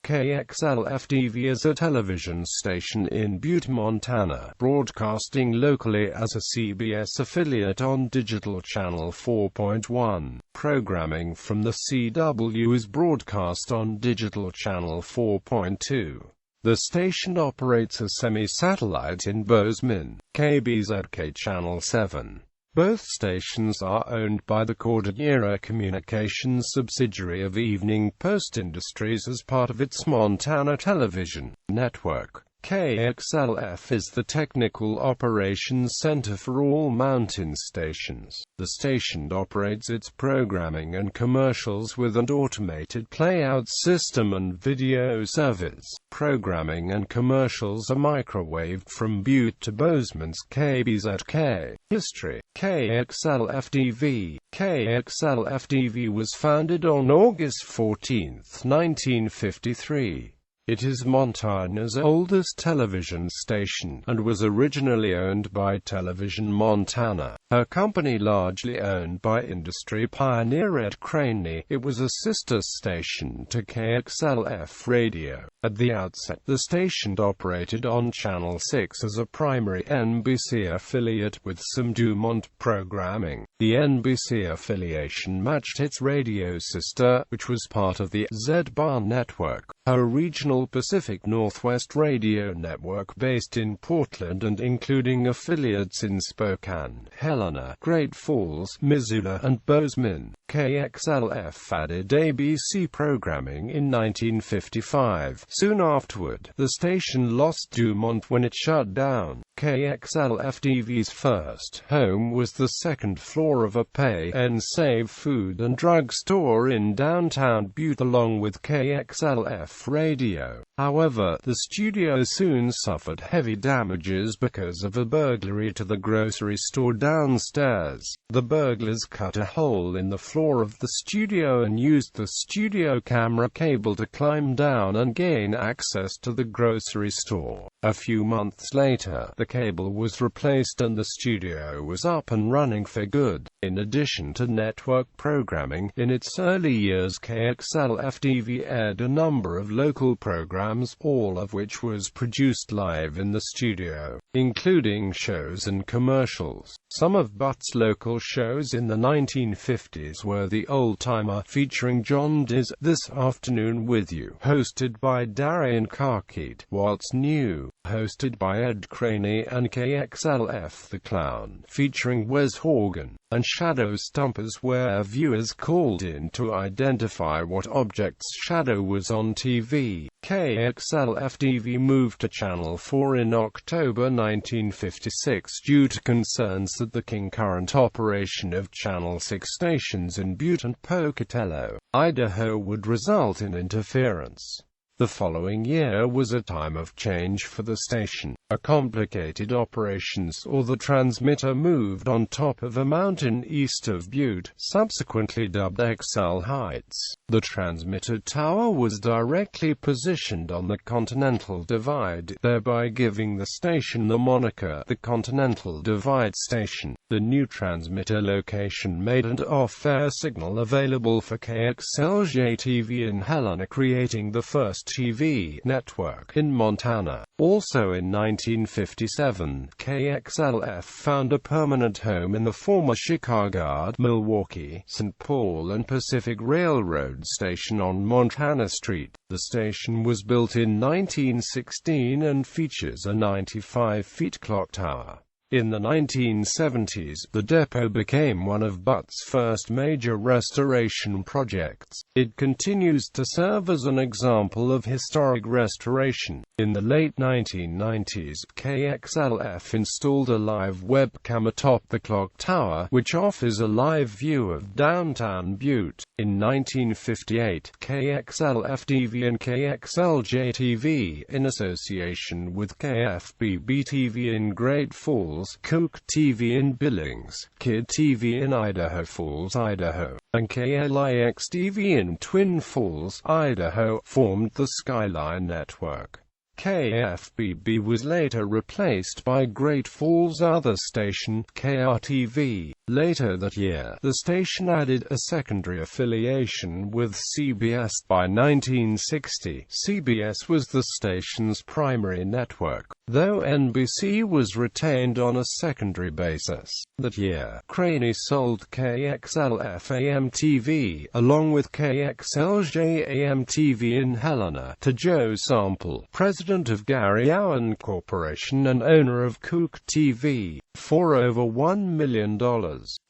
Kxlf-Tv is a television station in Butte, Montana, broadcasting locally as a CBS affiliate on Digital Channel 4.1. Programming from the CW is broadcast on Digital Channel 4.2. The station operates a semi-satellite in Bozeman, KBZK Channel 7. Both stations are owned by the Cordillera Communications subsidiary of Evening Post Industries as part of its Montana Television network. KXLF is the technical operations center for all mountain stations. The station operates its programming and commercials with an automated playout system and video service. Programming and commercials are microwaved from Butte to Bozeman's KBZK. History: Kxlf-Tv. Kxlf-Tv was founded on August 14, 1953. It is Montana's oldest television station, and was originally owned by Television Montana, a company largely owned by industry pioneer Ed Craney. It was a sister station to KXLF Radio. At the outset, the station operated on Channel 6 as a primary NBC affiliate with some Dumont programming. The NBC affiliation matched its radio sister, which was part of the Z-Bar network, a regional Pacific Northwest radio network based in Portland and including affiliates in Spokane, Helena, Great Falls, Missoula, and Bozeman. KXLF added ABC programming in 1955. Soon afterward, the station lost Dumont when it shut down. Kxlf-Tv's first home was the second floor of a pay-and-save food and drug store in downtown Butte along with KXLF Radio. However, the studio soon suffered heavy damages because of a burglary to the grocery store downstairs. The burglars cut a hole in the floor of the studio and used the studio camera cable to climb down and gain access to the grocery store. A few months later, the cable was replaced and the studio was up and running for good. In addition to network programming, in its early years Kxlf-Tv aired a number of local programs, all of which was produced live in the studio, including shows and commercials. Some of Butte's local shows in the 1950s were The Old Timer, featuring John Diz, This Afternoon With You, hosted by Darian Carkeet, What's New, hosted by Ed Craney, and KXLF The Clown, featuring Wes Horgan, and Shadow Stumpers, where viewers called in to identify what object's shadow was on TV. Kxlf-Tv moved to Channel 4 in October 1956 due to concerns that the concurrent operation of Channel 6 stations in Butte and Pocatello, Idaho would result in interference. The following year was a time of change for the station. A complicated operations saw the transmitter moved on top of a mountain east of Butte, subsequently dubbed XL Heights. The transmitter tower was directly positioned on the Continental Divide, thereby giving the station the moniker the Continental Divide Station. The new transmitter location made an off-air signal available for Kxlf-Tv in Helena, creating the first TV network in Montana. Also in 1957, KXLF found a permanent home in the former Chicago, Milwaukee, St. Paul and Pacific Railroad station on Montana Street. The station was built in 1916 and features a 95-feet clock tower. In the 1970s, the depot became one of Butte's first major restoration projects. It continues to serve as an example of historic restoration. In the late 1990s, KXLF installed a live webcam atop the clock tower, which offers a live view of downtown Butte. In 1958, Kxlf-Tv and Kxlj-TV, in association with KFBB-TV in Great Falls, Kxlf-Tv in Billings, Kid-TV in Idaho Falls, Idaho, and KLIX-TV in Twin Falls, Idaho, formed the Skyline Network. KFBB was later replaced by Great Falls' other station, Kxlf-Tv. Later that year, the station added a secondary affiliation with CBS. By 1960, CBS was the station's primary network, though NBC was retained on a secondary basis. That year, Craney sold Kxlf-AM-TV, along with Kxlj-AM-TV in Helena, to Joe Sample, president of Gary Allen Corporation and owner of Kxlf-Tv, for over $1 million.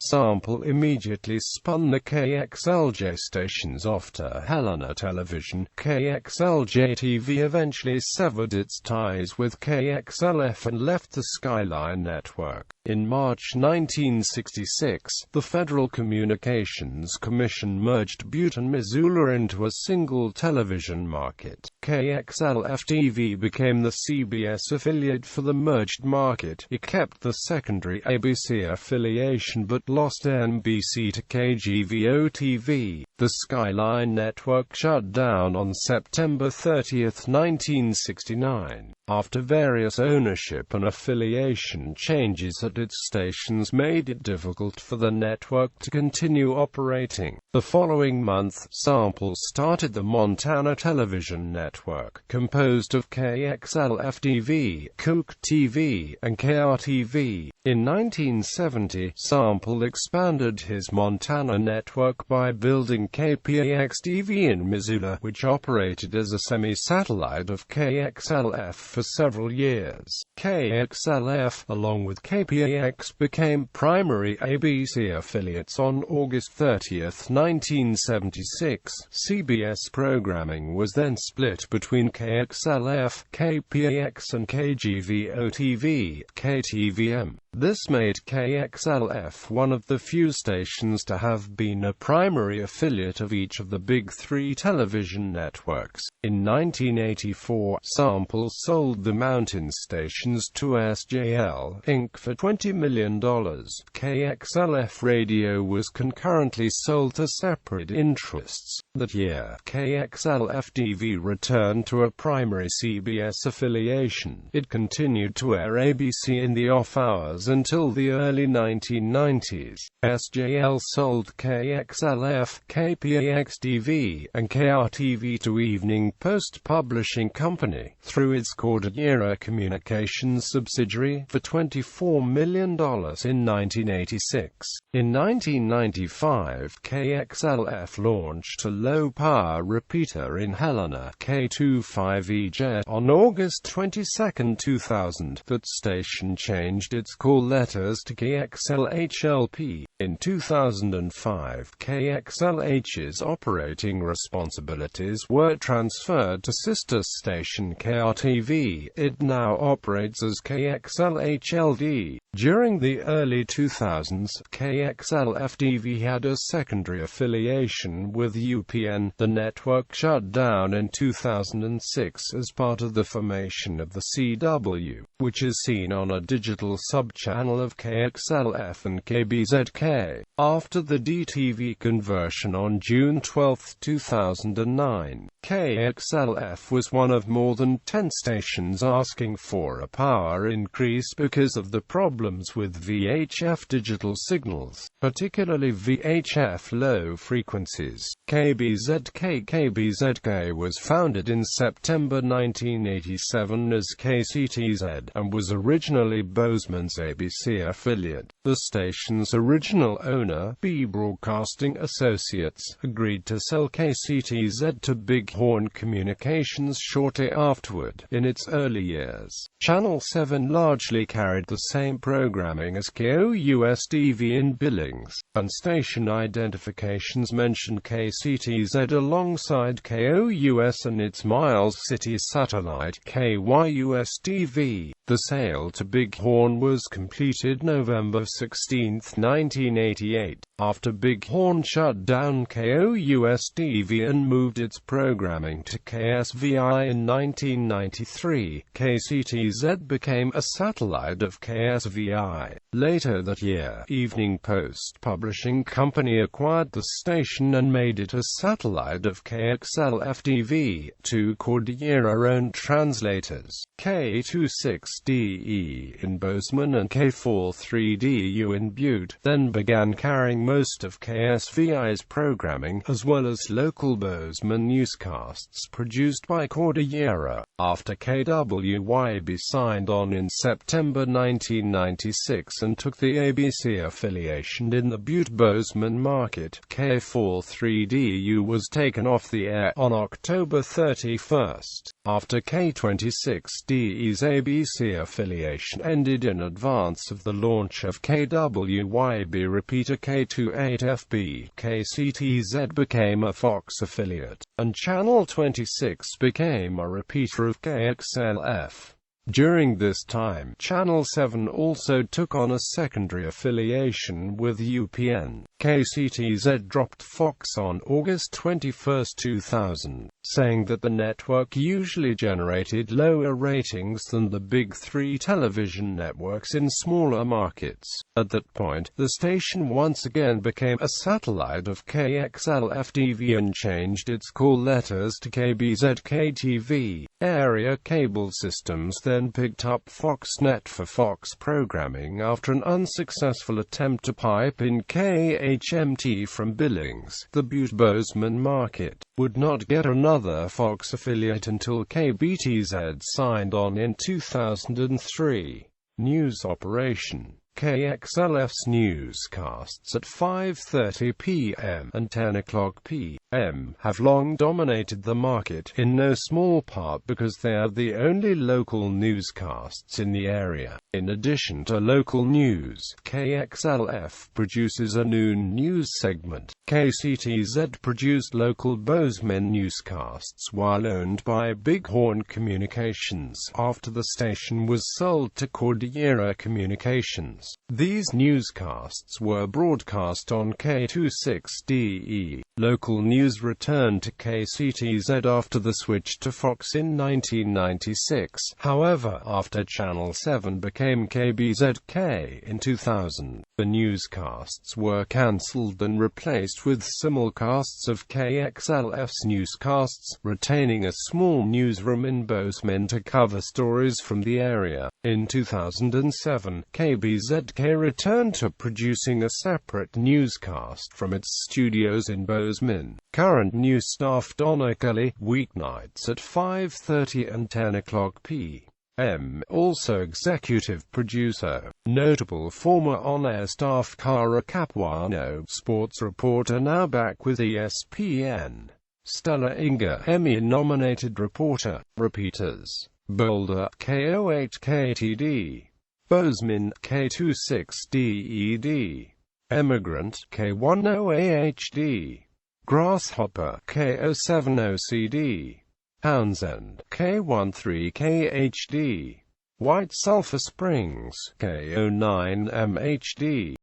Sample immediately spun the KXLJ stations off to Helena Television. Kxlj-TV eventually severed its ties with KXLF and left the Skyline network. In March 1966, the Federal Communications Commission merged Butte and Missoula into a single television market. Kxlf-TV became the CBS affiliate for the merged market. It kept the secondary ABC affiliation but lost NBC to KGVO-TV. The Skyline network shut down on September 30, 1969. After various ownership and affiliation changes at its stations made it difficult for the network to continue operating. The following month, Sample started the Montana Television Network, composed of Kxlf-TV, Kxlf-Tv, and KRTV. In 1970, Sample expanded his Montana network by building Kxlf-Tv in Missoula, which operated as a semi-satellite of KXLF for several years. KXLF, along with KPAX, became primary ABC affiliates on August 30, 1976. CBS programming was then split between KXLF, KPAX and KGVO-TV, KTVM. This made Kxlf one of the few stations to have been a primary affiliate of each of the big three television networks. In 1984, Sample sold the Mountain stations to SJL, Inc. for $20 million. Kxlf Radio was concurrently sold to separate interests. That year, Kxlf-TV returned to a primary CBS affiliation. It continued to air ABC in the off hours until the early 1990s. SJL sold KXLF, KPAX-TV, and KRTV to Evening Post Publishing Company, through its Cordillera Communications subsidiary, for $24 million in 1986. In 1995, KXLF launched a low-power repeater in Helena, K25EJ, on August 22, 2000. That station changed its call letters to KXLH-LP. In 2005, KXLH's operating responsibilities were transferred to sister station KRTV. It now operates as KXLH-LD. During the early 2000s, Kxlf-TV had a secondary affiliation with UPN. The network shut down in 2006 as part of the formation of the CW, which is seen on a digital sub-channel of KXLF and KBZK. After the DTV conversion on June 12, 2009, Kxlf was one of more than 10 stations asking for a power increase because of the problems with VHF digital signals, particularly VHF low frequencies. KBZK was founded in September 1987 as KCTZ, and was originally Bozeman's ABC affiliate. The station's original owner, B Broadcasting Associates, agreed to sell KCTZ to Bighorn Communications shortly afterward. In its early years, Channel 7 largely carried the same programming as KOUS-TV in Billings, and station identifications mentioned KCTZ alongside KOUS and its Miles City satellite, KYUS-TV. The sale to Bighorn was completed November 16, 1988. After Bighorn shut down Kxlf-Tv and moved its programming to KSVI in 1993, Kxlf-Tv became a satellite of KSVI. Later that year, Evening Post Publishing Company acquired the station and made it a satellite of Kxlf-Tv. Two Cordillera-owned translators, K26DE in Bozeman and K43DU in Butte, then began carrying most of KSVI's programming, as well as local Bozeman newscasts produced by Cordillera. After KWYB signed on in September 1996 and took the ABC affiliation in the Butte-Bozeman market, K43DU was taken off the air on October 31. After K26DE's ABC affiliation ended in advance of the launch of KWYB repeater K28FB, Kxlf-Tv became a Fox affiliate, and Channel 26 became a repeater of KXLF. During this time, Channel 7 also took on a secondary affiliation with UPN. Kxlf-Tv dropped Fox on August 21, 2000, saying that the network usually generated lower ratings than the big three television networks in smaller markets. At that point, the station once again became a satellite of Kxlf-Tv and changed its call letters to KBZK-TV. Area cable systems then picked up FoxNet for Fox programming after an unsuccessful attempt to pipe in KHMT from Billings. The Butte-Bozeman market would not get another Fox affiliate until KBTZ signed on in 2003. News operation. KXLF's newscasts at 5:30 p.m. and 10 o'clock p.m. have long dominated the market, in no small part because they are the only local newscasts in the area. In addition to local news, KXLF produces a noon news segment. Kxlf-Tv produced local Bozeman newscasts while owned by Bighorn Communications, after the station was sold to Cordillera Communications. These newscasts were broadcast on K26DE. Local news returned to Kxlf-Tv after the switch to Fox in 1996. However, after Channel 7 became KBZK in 2000, the newscasts were cancelled and replaced with simulcasts of KXLF's newscasts, retaining a small newsroom in Bozeman to cover stories from the area. In 2007, KBZK returned to producing a separate newscast from its studios in Bozeman. Current news staff Donna Kelly, weeknights at 5:30 and 10 o'clock p.m. Also executive producer. Notable former on-air staff Cara Capuano, sports reporter now back with ESPN. Stella Inger, Emmy-nominated reporter. Repeaters. Boulder, K08KTD. Bozeman, K26DED. Emigrant, K10AHD. Grasshopper, K070CD. Townsend, K13KHD. White Sulphur Springs, K09MHD.